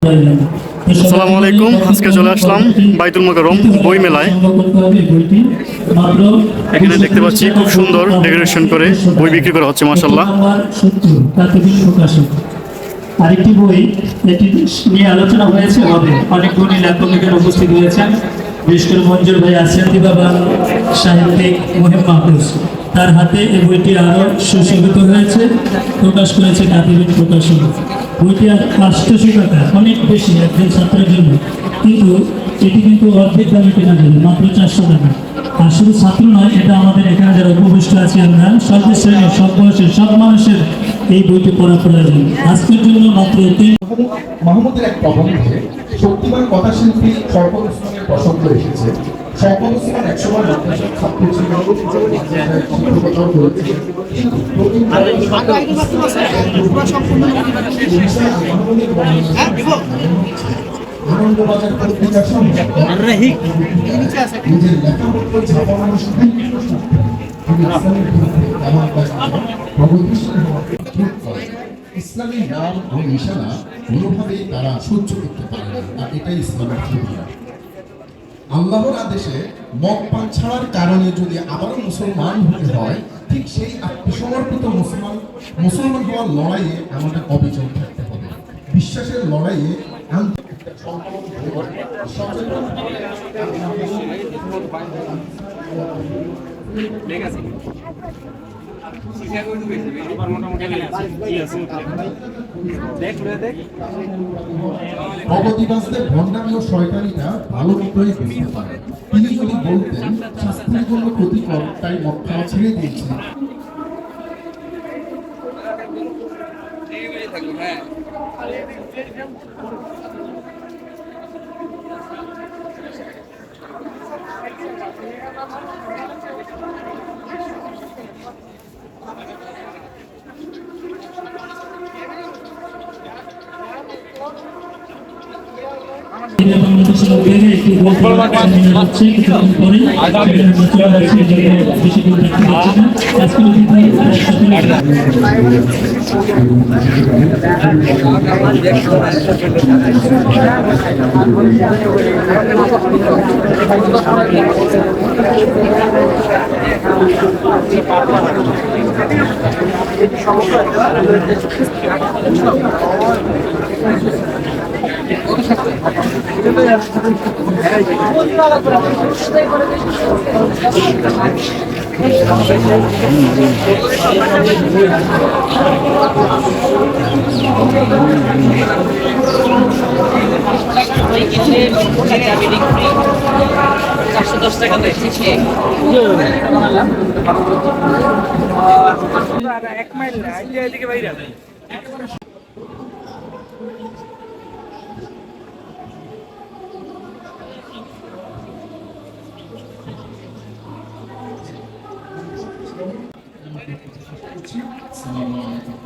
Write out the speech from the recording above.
আসসালামু আলাইকুম। আজকে চলে আসলাম বাইতুল মোকাররম বই মেলায়। এখানে দেখতে পাচ্ছি খুব সুন্দর ডেকোরেশন করে বই বিক্রি করা হচ্ছে, মাশাআল্লাহ। আরেকটি বই এটি নিয়ে আলোচনা হয়েছে হবে অনেক গুণী লেখক এখানে উপস্থিত হয়েছেন। বিশেষ করে মঞ্জুর ভাই আছেন, দিবাবান সাহিত্যিক মহিম মাহফুজ, তার হাতে এই বইটি আরো সুশোভিত হয়েছে, প্রকাশ করেছে কাতিবিন প্রকাশন। বইটি 800 টাকা, অনেক বেশি একজন ছাত্রের জন্য, কিন্তু এটি কিন্তু অর্ধেক দামে কেনা যাবে, মাত্র 400 টাকা। আর শুধু ছাত্র নয়, এটা আমাদের এখানে যারা উপবিষ্ট আছি আমরা সব শ্রেণীর সব বয়সের সব মানুষের এই বইটি পড়া প্রয়োজন। আজকের জন্য মাত্র 3 মাহমুদের এক প্রবন্ধে শক্তিমান কথাশিল্পী শওকত ওসমানের প্রসঙ্গ এসেছে। শওকত ওসমান একসময় মাদ্রাসার ছাত্র ছিল, শিক্ষকতাও করেছে। আনন্দবাজার পত্রিকার নিজের লেখাপত্র ছাপানোর ইসলামের নাম ও নিশানা কোনোভাবেই তারা সহ্য করতে পারে না, আর এটাই ইসলামের ফজিলত। আল্লাহর আদেশে মদ পান ছাড়ার কারণে যদি আবারও মুসলমান হতে হয়, ঠিক সেই আত্মসমর্পিত মুসলমান হওয়ার লড়াইয়ে আমাদের অবিচল থাকতে হবে। বিশ্বাসের লড়াইয়ে ভগবতীবাসদের ভণ্ডামি ও শয়তানিটা ভালো মতোই বুঝতে পারে। তিনি যদি বলতেন স্বাস্থ্যের জন্য ক্ষতিকর, তাই মদ খাওয়া ছেড়ে দিয়েছে, আসসালামু আলাইকুম।